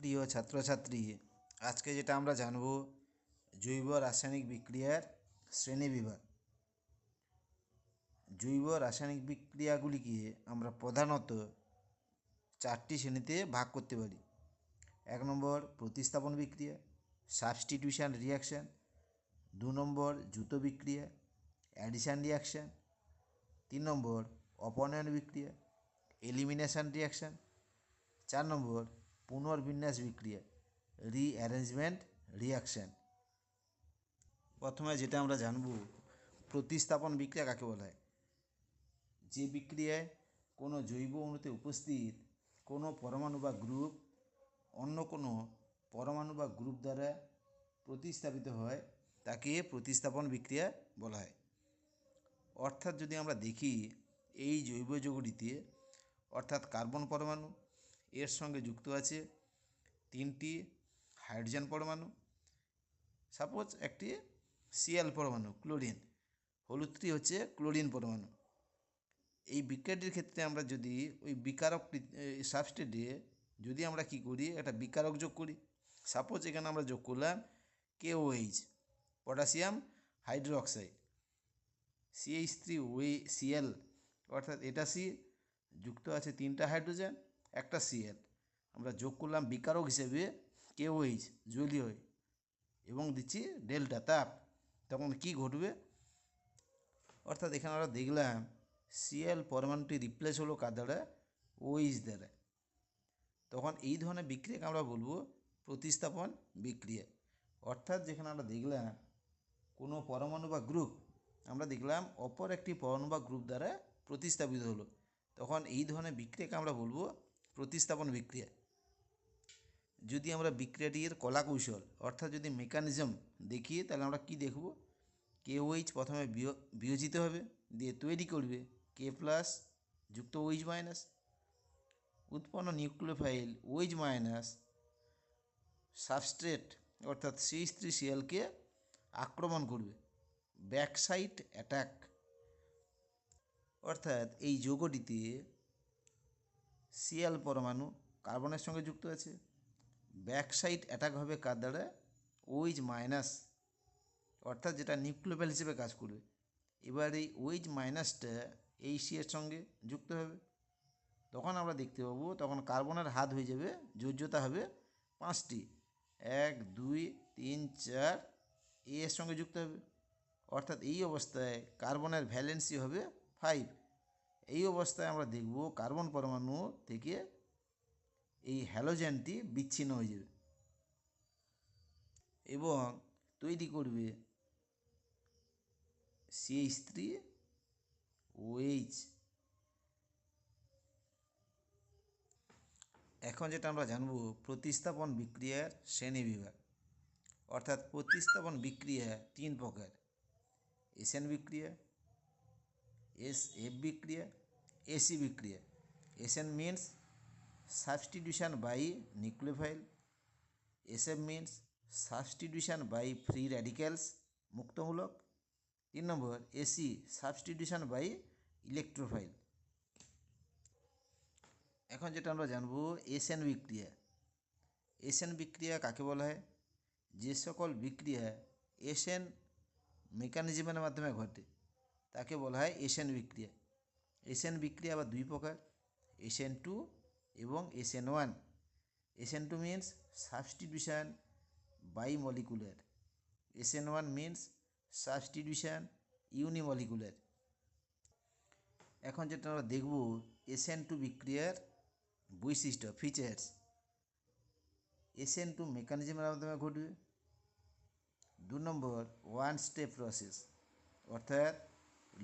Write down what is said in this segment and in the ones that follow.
প্রিয় ছাত্রছাত্রী, আজকে যেটা আমরা জানব জৈব রাসায়নিক বিক্রিয়ার শ্রেণীবিভাগ। জৈব রাসায়নিক বিক্রিয়াগুলিকে আমরা প্রধানত চারটি শ্রেণীতে ভাগ করতে পারি। 1 নম্বর প্রতিস্থাপন বিক্রিয়া, সাবস্টিটিউশন রিয়াকশান। 2 নম্বর যুত বিক্রিয়া, অ্যাডিশন রিয়াকশান। 3 নম্বর অপনয়ন বিক্রিয়া, এলিমিনেশন রিয়াকশান। 4 নম্বর পুনর্বিন্যাস বিক্রিয়া, রিঅ্যারেঞ্জমেন্ট রিয়াকশান। প্রথমে যেটা আমরা জানব, প্রতিস্থাপন বিক্রিয়া কাকে বলা হয়। যে বিক্রিয়ায় কোনো জৈব অণুতে উপস্থিত কোনো পরমাণু বা গ্রুপ অন্য কোনো পরমাণু বা গ্রুপ দ্বারা প্রতিস্থাপিত হয় তাকে প্রতিস্থাপন বিক্রিয়া বলা হয়। অর্থাৎ যদি আমরা দেখি এই জৈব যৌগটিতে অর্থাৎ কার্বন পরমাণু, এর সঙ্গে যুক্ত আছে 3টি হাইড্রোজেন পরমাণু, সাপোজ একটি Cl পরমাণু ক্লোরিন, হলুদটি হচ্ছে ক্লোরিন পরমাণু। এই বিক্রিয়াটির ক্ষেত্রে আমরা যদি ওই বিকারক সাবস্ট্রেটে যদি আমরা কি করি, একটা বিকারক যোগ করি। সাপোজ এখানে আমরা যোগ করলাম KOH, পটাশিয়াম হাইড্রোক্সাইড, CH3CL, অর্থাৎ এটা C, যুক্ত আছে 3টা হাইড্রোজেন, একটা Cl। আমরা যোগ করলাম বিকারক হিসেবে KOH জলীয় এবং দিচ্ছি ডেল্টা তাপ। তখন কি ঘটবে, অর্থাৎ এখানে আমরা দেখলাম Cl পরমাণুটি রিপ্লেস হলো কার দ্বারা, OH দ্বারা। তখন এই ধরনের বিক্রিয়াকে আমরা বলবো প্রতিস্থাপন বিক্রিয়া। অর্থাৎ যেখানে আমরা দেখলাম কোনো পরমাণু বা গ্রুপ আমরা দেখলাম অপর একটি পরমাণু বা গ্রুপ দ্বারা প্রতিস্থাপিত হলো, তখন এই ধরনের বিক্রিয়াকে আমরা বলবো প্রতিস্থাপন বিক্রিয়া। যদি আমরা বিক্রিয়াটির কলাকৌশল অর্থাৎ যদি মেকানিজম দেখি, তাহলে আমরা কি দেখব, KOH প্রথমে বিয়োজিত হবে, দিয়ে তৈরি করবে K+ যুক্ত OH-, উৎপন্ন নিউক্লিওফাইল OH- সাবস্ট্রেট অর্থাৎ CH3Clকে আক্রমণ করবে, ব্যাকসাইড অ্যাটাক। অর্থাৎ এই যৌগটিতে Cl পরমাণু কার্বনের সঙ্গে যুক্ত আছে, ব্যাকসাইড অ্যাটাক হবে কার দ্বারা, OH-, অর্থাৎ যেটা নিউক্লিওফাইল হিসেবে কাজ করবে। এবার এই OH- এই C এর সঙ্গে যুক্ত হবে, তখন আমরা দেখতে পাবো তখন কার্বনের হাত হয়ে যাবে, যোজ্যতা হবে 5টি, 1 2 3 4, এর সঙ্গে যুক্ত হবে। অর্থাৎ এই অবস্থায় কার্বনের ভ্যালেন্সি হবে 5। এই অবস্থায় আমরা দেখব কার্বন পরমাণু থেকে এই হ্যালোজেনটি বিচ্ছিন্ন হয়ে যাবে এবং তৈরি করবে CH3OH। এখন যেটা আমরা জানব প্রতিস্থাপন বিক্রিয়ার শ্রেণীবিভাগ। অর্থাৎ প্রতিস্থাপন বিক্রিয়া 3 প্রকার: SN বিক্রিয়া, SF বিক্রিয়া, AC বিক্রিয়া। SN means substitution by nucleophile, SF means substitution by free radicals, মুক্তমূলক। 3 নম্বর AC সাবস্টিটিউশন বাই ইলেকট্রোফাইল। এখন যেটা আমরা জানবো SN বিক্রিয়া। SN বিক্রিয়া কাকে বলা হয়, যে সকল বিক্রিয়া SN মেকানিজমের মাধ্যমে ঘটে তাকে বলা হয় SN বিক্রিয়া। SN বিক্রিয়া আবার 2 প্রকার, SN2 এবং SN1। SN2 means substitution by molecular, SN1 means substitution unimolecular. এখন যেটা আমরা দেখব SN2 বিক্রিয়ার বৈশিষ্ট্য, ফিচার্স। SN2 মেকানিজমের মাধ্যমে ঘটবে। 2 নম্বর ওয়ান স্টেপ প্রসেস, অর্থাৎ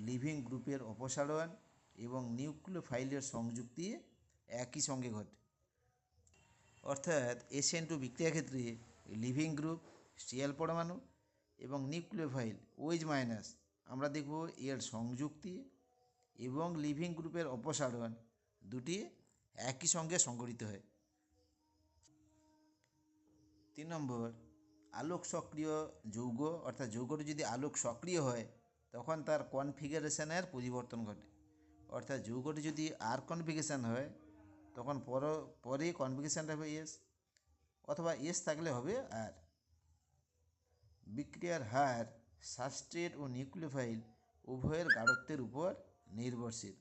লিভিং গ্রুপের অপসারণ এবং নিউক্লিওফাইলের সংযুক্তি একই সঙ্গে ঘটে। অর্থাৎ SN2 বিক্রিয়ার ক্ষেত্রে লিভিং গ্রুপ Cl পরমাণু এবং নিউক্লিওফাইল OH- আমরা দেখব এর সংযুক্তি এবং লিভিং গ্রুপের অপসারণ দুটি একই সঙ্গে সংঘটিত হয়। 3 নম্বর আলোক সক্রিয় যৌগ, অর্থাৎ যৌগটি যদি আলোক সক্রিয় হয় তখন তার কনফিগারেশনের পরিবর্তন ঘটে। অর্থাৎ যৌগটি যদি R কনফিগারেশন হয় তখন পরে কনফিগারেশনটা হবে S। অথবা এস থাকলে হবে আর। বিক্রিয়ার হার সাবস্ট্রেট ও নিউক্লিওফাইল উভয়ের গাঢ়ত্বের উপর নির্ভরশীল।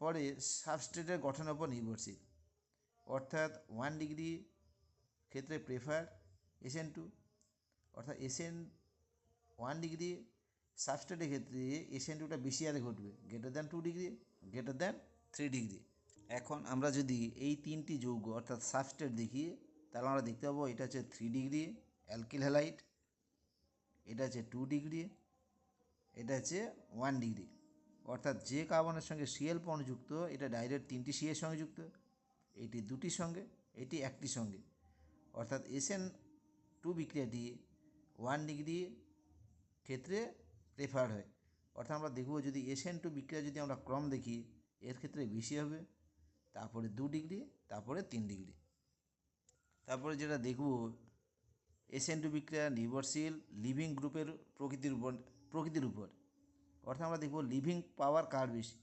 পরে সাবস্ট্রেটের গঠনের উপর নির্ভরশীল, অর্থাৎ 1 ডিগ্রি ক্ষেত্রে প্রেফার SN2, অর্থাৎ SN1 ডিগ্রি সাবস্ট্রেটের ক্ষেত্রে SN2টা বেশি হারে ঘটবে, greater than 2 degree, greater than 3 degree. এখন আমরা যদি এই তিনটি যৌগ অর্থাৎ সাবস্ট্রেট দেখি, তাহলে আমরা দেখতে পাবো এটা হচ্ছে 3 ডিগ্রি অ্যালকিল হ্যালাইড, এটা হচ্ছে 2 ডিগ্রি, এটা হচ্ছে 1 ডিগ্রি। অর্থাৎ যে কার্বনের সঙ্গে Cl বন্ড যুক্ত, এটা ডাইরেক্ট 3টি C এর সঙ্গে যুক্ত, এটি 2টির সঙ্গে, এটি 1টির সঙ্গে। অর্থাৎ SN2 বিক্রিয়াটি 1 ডিগ্রি ক্ষেত্রে প্রেফার হয়। অর্থাৎ আমরা দেখব যদি SN2 বিক্রিয়া যদি আমরা ক্রম দেখি, এর ক্ষেত্রে বেশি হবে, তারপরে 2 ডিগ্রি, তারপরে 3 ডিগ্রি। তারপরে যেটা দেখব, SN2 বিক্রিয়া নির্ভরশীল লিভিং গ্রুপের প্রকৃতির উপর। অর্থাৎ আমরা দেখব লিভিং পাওয়ার কার বেশি।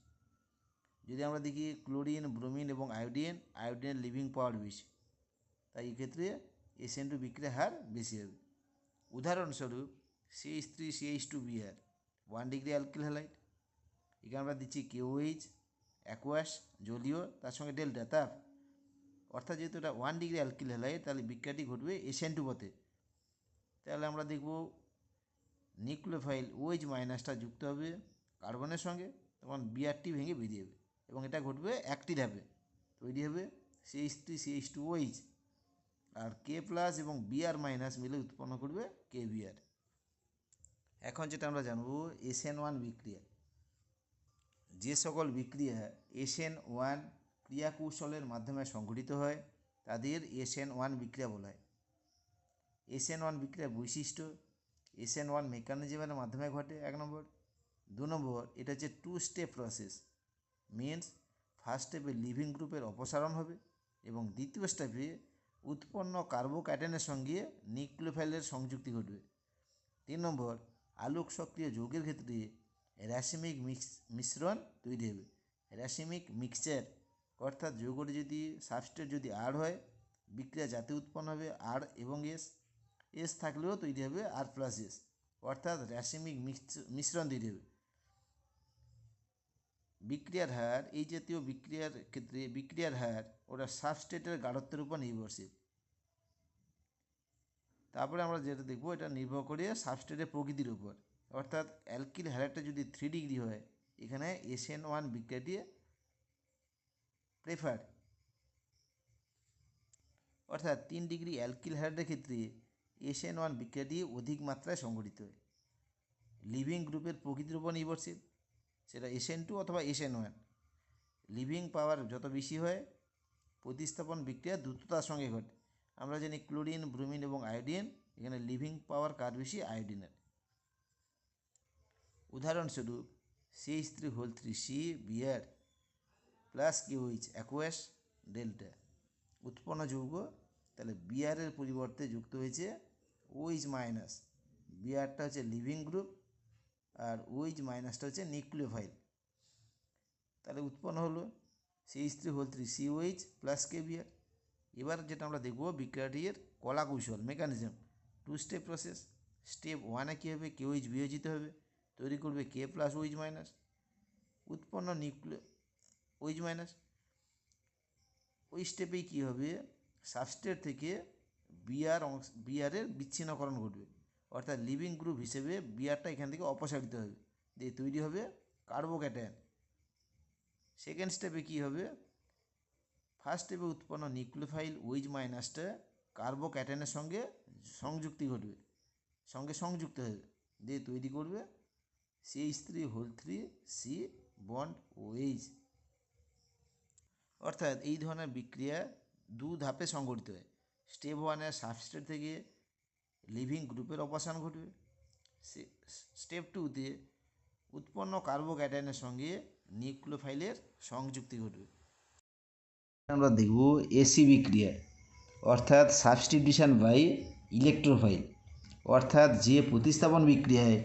যদি আমরা দেখি ক্লোরিন, ব্রোমিন এবং আয়োডিনের লিভিং পাওয়ার বেশি, তাই এই ক্ষেত্রে SN2 বিক্রিয়ার হার বেশি হবে। উদাহরণস্বরূপ CH3CH2Br 1 ডিগ্রি অ্যালকিল হ্যালাইড, এখানে আমরা দিচ্ছি KOH অ্যাকুয়াস জলীয়, তার সঙ্গে ডেল্টা তাপ। অর্থাৎ যেহেতু এটা 1 ডিগ্রি অ্যালকিল হ্যালাইড, তাহলে বিক্রিয়াটি ঘটবে SN2 পথে। তাহলে আমরা দেখব নিউক্লিওফাইল OH মাইনাসটা যুক্ত হবে কার্বনের সঙ্গে, তখন Brটি ভেঙে বেরিয়ে যাবে এবং এটা ঘটবে একটি ধাপে, তৈরি হবে CH3CH2OH, আর K প্লাস এবং Br মাইনাস মিলে উৎপন্ন করবে KBr। এখন যেটা আমরা জানব SN1 বিক্রিয়া। যে সকল বিক্রিয়া SN1 ক্রিয়া কৌশলের মাধ্যমে সংঘটিত হয় তাদের SN1 বিক্রিয়া বলা হয়। SN1 বিক্রিয়ার বৈশিষ্ট্য, SN1 মেকানিজমের মাধ্যমে ঘটে 1 নম্বর। 2 নম্বর, এটা হচ্ছে 2 স্টেপ প্রসেস, মিনস ফার্স্ট স্টেপে লিভিং গ্রুপের অপসারণ হবে এবং দ্বিতীয় স্টেপে উৎপন্ন কার্বোক্যাটায়নের সঙ্গে নিউক্লিওফাইলের সংযুক্তি ঘটবে। 3 নম্বর, আলোক সক্রিয় যৌগের ক্ষেত্রে রাসায়নিক মিশ্রণ তৈরি হবে। রাসায়নিক মিক্সচার, অর্থাৎ যৌগটি যদি সাবস্ট্রেট যদি আর হয়, বিক্রিয়া যাতে উৎপন্ন হবে আর এবং এস থাকলেও তৈরি হবে আর প্লাস এস, অর্থাৎ রাসায়নিক মিশ্রণ তৈরি হবে। বিক্রিয়ার হার, এই জাতীয় বিক্রিয়ার ক্ষেত্রে বিক্রিয়ার হার ওটা সাবস্ট্রেটের গাঢ়ত্বের উপর নির্ভরশীল। তারপরে আমরা যেটা দেখবো, এটা নির্ভর করে সাবস্ট্রেটের প্রকৃতির উপর। অর্থাৎ অ্যালকিল হ্যালাইডটা যদি 3 ডিগ্রি হয়, এখানে SN1 বিক্রিয়াটি প্রেফার। অর্থাৎ 3 ডিগ্রি অ্যালকিল হ্যালাইডের ক্ষেত্রে SN1 বিক্রিয়াটি অধিক মাত্রায় সংঘটিত হয়। লিভিং গ্রুপের প্রকৃতির উপর নির্ভরশীল, সেটা SN2 অথবা SN1। লিভিং পাওয়ার যত বেশি হয়, প্রতিস্থাপন বিক্রিয়া দ্রুততার সঙ্গে ঘটে। আমরা জানি ক্লোরিন, ব্রোমিন এবং আয়োডিন, এখানে লিভিং পাওয়ার কার বেশি? আয়োডিনের। উদাহরণস্বরূপ CH3CH3Br plus KOH aqueous delta উৎপন্ন যৌগ, তাহলে Br এর পরিবর্তে যুক্ত হয়েছে OH মাইনাস। Brটা হচ্ছে লিভিং গ্রুপ আর OH মাইনাসটা হচ্ছে নিউক্লিওফাইল। তাহলে উৎপন্ন হলো CH3COH প্লাস KBr। এবার যেটা আমরা দেখব বিক্রিয়াটির কলা কৌশল, মেকানিজম। 2 step process. স্টেপ 1-এ কী হবে? KOH বিয়োজিত হবে, তৈরি করবে K প্লাস OH মাইনাস, উৎপন্ন OH মাইনাস। ওই স্টেপেই কী হবে? সাবস্ট্রেট থেকে বিআরের বিচ্ছিন্নকরণ ঘটবে, অর্থাৎ লিভিং গ্রুপ হিসেবে বিআরটা এখান থেকে অপসারিত হবে, দিয়ে তৈরি হবে কার্বোক্যাটায়ন। সেকেন্ড স্টেপে কী হবে? ফার্স্ট স্টেপে উৎপন্ন নিউক্লিওফাইল OH মাইনাসটা কার্বোক্যাটায়নের সঙ্গে সংযুক্ত হবে, দিয়ে তৈরি করবে CH3 বন্ড OH। অর্থাৎ এই ধরনের বিক্রিয়া 2 ধাপে সংঘটিত হয়। স্টেপ 1-এ সাবস্ট্রেট থেকে লিভিং গ্রুপের অপসারণ ঘটবে। স্টেপ 2-তে উৎপন্ন কার্বোক্যাটায়নের সঙ্গে নিউক্লিওফাইলের সংযুক্তি ঘটবে। আমরা দেখব এসি বিক্রিয়া, অর্থাৎ সাবস্টিটিউশন বাই ইলেকট্রোফাইল। অর্থাৎ যে প্রতিস্থাপন বিক্রিয়ায়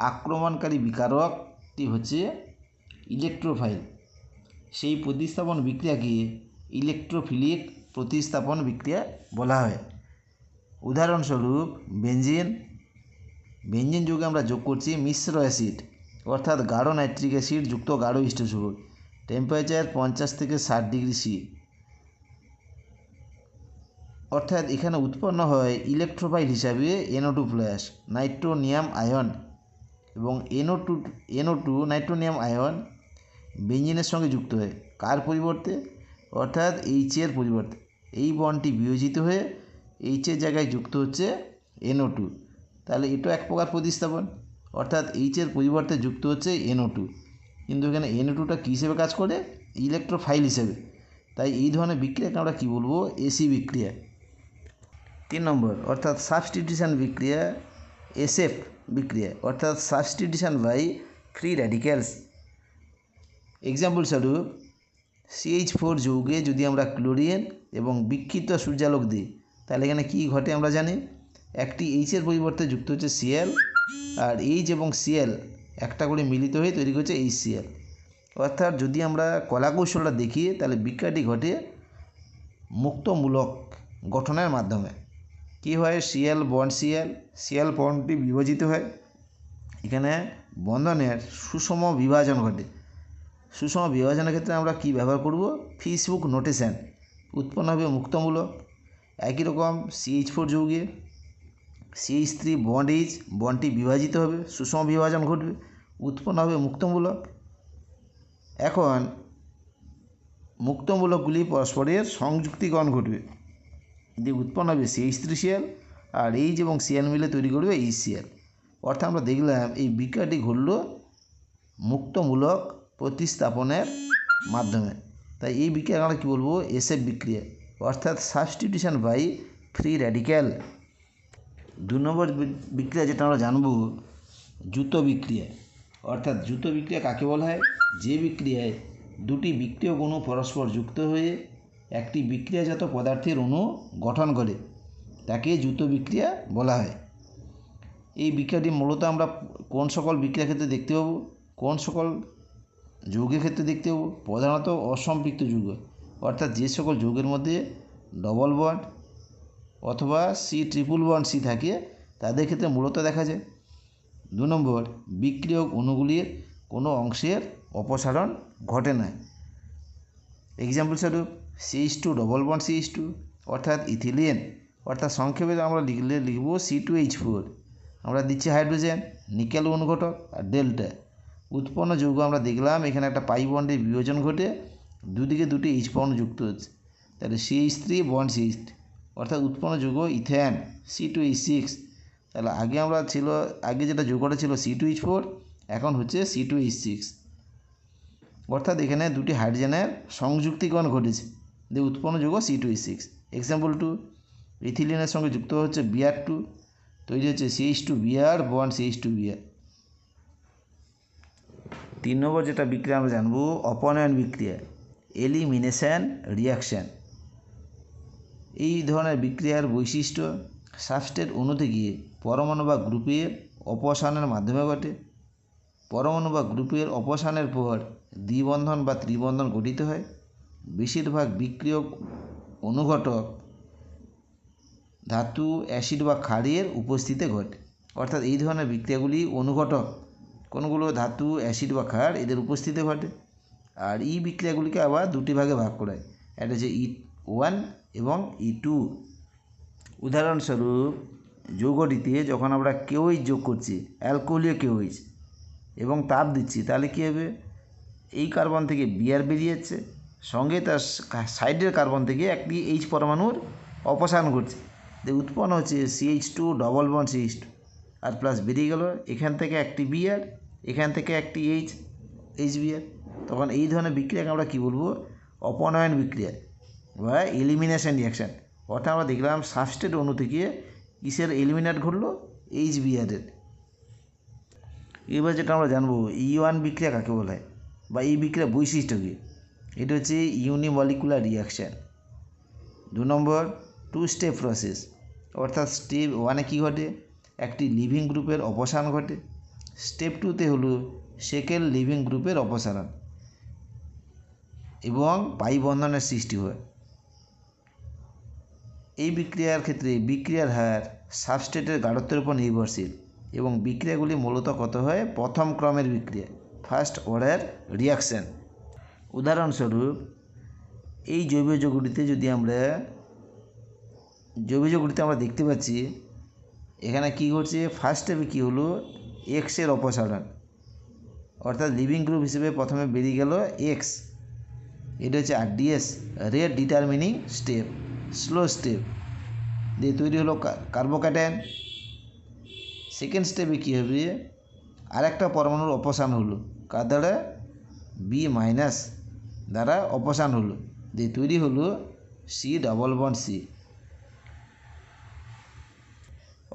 আক্রমণকারী বিকারকটি হচ্ছে ইলেকট্রোফাইল, সেই প্রতিস্থাপন বিক্রিয়াকে ইলেকট্রোফিলিক প্রতিস্থাপন বিক্রিয়া বলা হয়। উদাহরণস্বরূপ বেঞ্জিন যুগে আমরা যোগ করছি মিশ্র অ্যাসিড অর্থাৎ গাঢ় নাইট্রিক অ্যাসিড যুক্ত গাঢ় স্টোসুর, টেম্পারেচার 50 থেকে 60 ডিগ্রি সি। অর্থাৎ এখানে উৎপন্ন হয় ইলেকট্রোফাইল হিসাবে NO2+, নাইট্রোনিয়াম আয়ন, এবং NO2 নাইট্রোনিয়াম আয়ন বেঞ্জিনের সঙ্গে যুক্ত হয় কার পরিবর্তে, অর্থাৎ এইচের পরিবর্তে। এই বন্ডটি বিয়োজিত হয়ে এইচের জায়গায় যুক্ত হচ্ছে NO2, তাহলে এটা এক প্রকার প্রতিস্থাপন, অর্থাৎ এইচের পরিবর্তে যুক্ত হচ্ছে NO2, কিন্তু এখানে NO2টা কী হিসেবে কাজ করে, ইলেকট্রোফাইল হিসেবে। তাই এই ধরনের বিক্রিয়াকে আমরা কী বলবো, এসি বিক্রিয়া। 3 নম্বর অর্থাৎ সাবস্টিটিউশন বিক্রিয়া, SF বিক্রিয়া, অর্থাৎ substitution by free radicals. Example স্বরূপ CH4 যৌগে যদি আমরা ক্লোরিন এবং বিক্ষিপ্ত সূর্যালোক দিই, তাহলে এখানে কী ঘটে আমরা জানি, একটি এইচের পরিবর্তে যুক্ত হচ্ছে Cl, আর এইচ এবং Cl একটা করে মিলিত হয়ে তৈরি করছে HCl। অর্থাৎ যদি আমরা কলাকৌশলটা দেখি, তাহলে বিক্রিয়াটি ঘটে মুক্তমূলক গঠনের মাধ্যমে। কি হয়, Cl বন্ড Cl বন্ডটি বিভাজিত হয়, এখানে বন্ধনের সুষম বিভাজন ঘটে। সুষম বিভাজনের ক্ষেত্রে আমরা কি ব্যবহার করব, ফিশহুক নোটেশন, উৎপন্ন হবে মুক্তমূলক। একই রকম CH4 যৌগে CH3 বন্ড H, বন্ডটি বিভাজিত হবে, সুষম বিভাজন ঘটবে, উৎপন্ন হবে মুক্তমূলক। এখন মুক্তমূলকগুলি পরস্পরের সংযুক্তিকরণ ঘটবে, দিয়ে উৎপন্ন হবে CH3Cl, আর H এবং Cl মিলে তৈরি করবে HCl। অর্থাৎ আমরা দেখলাম এই বিক্রিয়াটি ঘটল মুক্তমূলক প্রতিস্থাপনের মাধ্যমে। তাই এই বিক্রিয়া আমরা কী বলবো, SF বিক্রিয়া, অর্থাৎ সাবস্টিটিউশন বাই ফ্রি র্যাডিক্যাল। 2 নম্বর বিক্রিয়া যেটা আমরা জানবো, দ্রুত বিক্রিয়া। অর্থাৎ দ্রুত বিক্রিয়া কাকে বলা হয়, যে বিক্রিয়ায় দুটি বিক্রিয়ক অণু পরস্পর যুক্ত হয়ে একটি বিক্রিয়াজাত পদার্থের অণু গঠন করে, তাকে দ্রুত বিক্রিয়া বলা হয়। এই বিক্রিয়াটি মূলত আমরা কোন সকল বিক্রিয়ার ক্ষেত্রে দেখতে পাবো, কোন সকল যৌগের ক্ষেত্রে দেখতে পাবো, প্রধানত অসম্পৃক্ত যৌগ, অর্থাৎ যে সকল যৌগের মধ্যে ডবল বন্ড অথবা ট্রিপল বন্ড C থাকে, তাদের ক্ষেত্রে মূলত দেখা যায়। 2 নম্বর, বিক্রিয়ক অণুগুলির কোনো অংশের অপসারণ ঘটে না। এক্সাম্পল স্বরূপ CH2 ডবল বন্ড CH2, অর্থাৎ ইথিলিন, অর্থাৎ সংক্ষেপে আমরা লিখব C2H4, আমরা দিচ্ছি হাইড্রোজেন, নিকেল অনুঘটক আর ডেল্টা। উৎপন্ন যৌগ আমরা দেখলাম এখানে একটা পাই বন্ডের বিয়োজন ঘটে দুদিকে দুটি H বন্ড যুক্ত হচ্ছে, তাহলে CH3 বন্ড CH3, অর্থাৎ উৎপন্ন যৌগ ইথেন C2H6। তাহলে আগে যেটা যৌগটা ছিল C2H4, এখন হচ্ছে C2H6, অর্থাৎ এখানে দুটি হাইড্রোজেনের সংযুক্তিকরণ ঘটেছে, দিয়ে উৎপন্ন যৌগ C2H6। এক্সাম্পল 2, ইথিলিনের সঙ্গে যুক্ত হচ্ছে Br2, তৈরি হচ্ছে CH2Br বন্ড CH2Br। 3 নম্বর যেটা বিক্রিয়া আমরা জানবো, অপনয়ন বিক্রিয়া, এলিমিনেশন রিয়াকশান। এই ধরনের বিক্রিয়ার বৈশিষ্ট্য সাবস্ট্রেট অণু থেকে পরমাণু বা গ্রুপের অপসারণের মাধ্যমে ঘটে। পরমাণু বা গ্রুপের অপসারণের পর দ্বিবন্ধন বা ত্রিবন্ধন গঠিত হয়। বেশিরভাগ বিক্রিয়ক অনুঘটক ধাতু, অ্যাসিড বা ক্ষারের উপস্থিতিতে ঘটে। অর্থাৎ এই ধরনের বিক্রিয়াগুলি অনুঘটক কোনগুলো ধাতু, অ্যাসিড বা ক্ষার এদের উপস্থিতিতে ঘটে। আর এই বিক্রিয়াগুলিকে আবার দুটি ভাগে ভাগ করা হয়, একটা হচ্ছে E1 এবং E2। উদাহরণস্বরূপ যৌগটিতে যখন আমরা KOH যোগ করছি, অ্যালকোহলীয় KOH, এবং তাপ দিচ্ছি, তাহলে কী হবে, এই কার্বন থেকে Br বেরিয়ে যাচ্ছে, সঙ্গে তার সাইডের কার্বন থেকে একটি H পরমাণুর অপসারণ ঘটছে, উৎপন্ন হচ্ছে CH2 ডবল বন্ড CH2, আর প্লাস বেরিয়ে গেল এখান থেকে একটি Br, এখান থেকে একটি HBr। তখন এই ধরনের বিক্রিয়াকে আমরা কী বলবো, অপনয়ন বিক্রিয়া বা এলিমিনেশন রিয়াকশান। অর্থাৎ আমরা দেখলাম সাবস্ট্রেট অণু থেকে কিসের এলিমিনেট ঘটলো, HBr এর। এবার যেটা আমরা জানবো, E1 বিক্রিয়া কাকে বলা হয় বা এই বিক্রিয়ার বৈশিষ্ট্য কী, এটা হচ্ছে ইউনিমলিকুলার রিয়াকশান। 2 নম্বর, 2 স্টেপ প্রসেস, অর্থাৎ স্টেপ 1-এ কী ঘটে, একটি লিভিং গ্রুপের অপসারণ ঘটে। স্টেপ 2-তে হলো সেকেন্ড লিভিং গ্রুপের অপসারণ। এবং পাই বন্ধনের সৃষ্টি হয়। এই বিক্রিয়ার ক্ষেত্রে বিক্রিয়ার হার সাবস্ট্রেটের গাঢ়ত্বের উপর নির্ভরশীল এবং বিক্রিয়াগুলি মূলত কত হয় প্রথম ক্রমের বিক্রিয়া, ফার্স্ট অর্ডার রিয়াকশন। উদাহরণস্বরূপ এই জৈব যৌগটিতে আমরা দেখতে পাচ্ছি এখানে কি ঘটছে, ফার্স্ট স্টেপে কী হলো, এক্সের অপসারণ, অর্থাৎ লিভিং গ্রুপ হিসেবে প্রথমে বেরিয়ে গেল এক্স। এটা হচ্ছে RDS, rate determining step, slow step, দিয়ে তৈরি হলো কার্বোক্যাটায়ন। সেকেন্ড স্টেপে কী হবে, আরেকটা পরমাণুর অপসারণ হলো, কার দ্বারা, বি মাইনাস দ্বারা অপসারণ হলো, দিয়ে তৈরি হলো সি ডাবল বন্ড সি।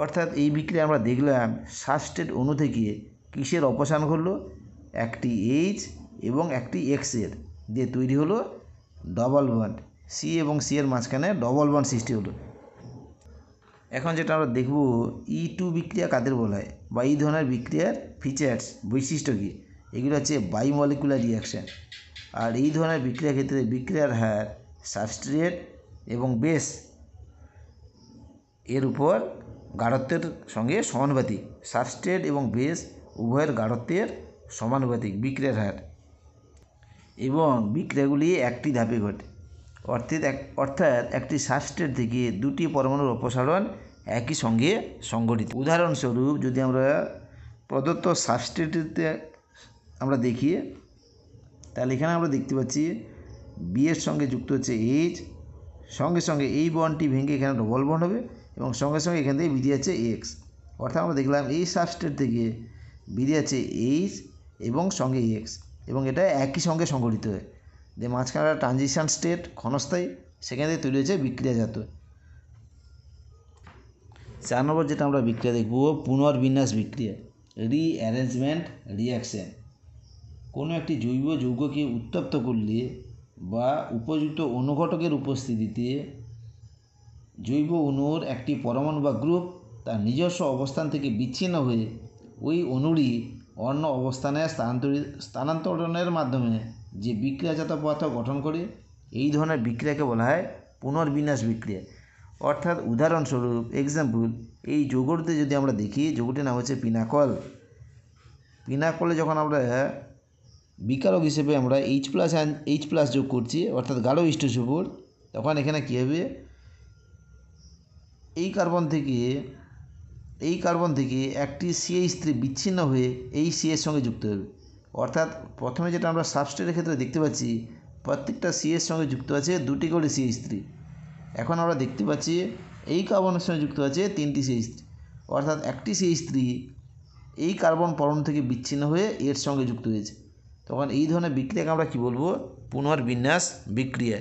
অর্থাৎ এই বিক্রিয়া আমরা দেখলাম সাবস্ট্রেট অণু থেকে কিসের অপসারণ ঘটলো, একটি এইচ এবং একটি এক্সের, দিয়ে তৈরি হলো ডবল বন্ড, সি এবং সি এর মাঝখানে ডবল বন্ড সৃষ্টি হলো। এখন যেটা আমরা দেখব E2 বিক্রিয়া কাদের বলা হয় বা এই ধরনের বিক্রিয়ার ফিচার্স, বৈশিষ্ট্য কী, এগুলো হচ্ছে বায়োমলিকুলার রিয়াকশান। আর এই ধরনের বিক্রিয়ার ক্ষেত্রে বিক্রিয়ার হার সাবস্ট্রেট এবং বেস এর উপর গাঢ়ত্বের সঙ্গে সমানুপাতিক, সাবস্ট্রেট এবং বেস উভয়ের গাঢ়ত্বের সমানুপাতিক বিক্রিয়ার হার, এবং বিক্রিয়াগুলি একটি ধাপে ঘটে। অর্থাৎ একটি সাবস্ট্রেট থেকে দুটি পরমাণুর অপসারণ একই সঙ্গে সংঘটিত। উদাহরণস্বরূপ যদি আমরা প্রদত্ত সাবস্ট্রেটে আমরা দেখি, তাহলে এখানে আমরা দেখতে পাচ্ছি বি এর সঙ্গে যুক্ত হচ্ছে এইচ, সঙ্গে সঙ্গে এই বন্ডটি ভেঙে এখানে ডবল বন্ড হবে এবং সঙ্গে সঙ্গে এখান থেকে বেরিয়ে যাচ্ছে এক্স। অর্থাৎ আমরা দেখলাম এই সাবস্ট্রেট থেকে বেরিয়ে যাচ্ছে এইচ এবং সঙ্গে এক্স, এবং এটা একই সঙ্গে সংঘটিত হয়, যে মাঝখানে ট্রানজিশন স্টেট ক্ষণস্থায়ী, সেখান থেকে তৈরি হয়েছে বিক্রিয়াজাত। 4 নম্বর যেটা আমরা বিক্রিয়া দেখব পুনর্বিন্যাস বিক্রিয়া, রিঅ্যারেঞ্জমেন্ট রিয়াকশন। কোনো একটি জৈব যৌগকে উত্তপ্ত করলে বা উপযুক্ত অনুঘটকের উপস্থিতিতে জৈব অণুর একটি পরমাণু বা গ্রুপ তার নিজস্ব অবস্থান থেকে বিচ্ছিন্ন হয়ে ওই অণুরই অন্য অবস্থানে স্থানান্তরণের মাধ্যমে যে বিক্রিয়াজাত পদার্থ গঠন করে, এই ধরনের বিক্রিয়াকে বলা হয় পুনর্বিন্যাস বিক্রিয়া। অর্থাৎ উদাহরণস্বরূপ এক্সাম্পল, এই যৌগটিতে যদি আমরা দেখি, যৌগটির নাম হচ্ছে পিনাকল। পিনাকলে যখন আমরা বিকারক হিসেবে আমরা এইচ প্লাস যোগ করছি, অর্থাৎ গাঢ় H2 উপর, তখন এখানে কী হবে, এই কার্বন থেকে একটি CH3 বিচ্ছিন্ন হয়ে এই C এর সঙ্গে যুক্ত হবে। অর্থাৎ প্রথমে যেটা আমরা সাবস্ট্রেটের ক্ষেত্রে দেখতে পাচ্ছি, প্রত্যেকটা C এর সঙ্গে যুক্ত আছে দুটি করে CH3। এখন আমরা দেখতে পাচ্ছি এই কার্বনের সঙ্গে যুক্ত আছে 3টি CH3, অর্থাৎ একটি CH3 এই কার্বন পরমাণু থেকে বিচ্ছিন্ন হয়ে এর সঙ্গে যুক্ত হয়েছে। তখন এই ধরনের বিক্রিয়াকে আমরা কী বলবো, পুনর্বিন্যাস বিক্রিয়া।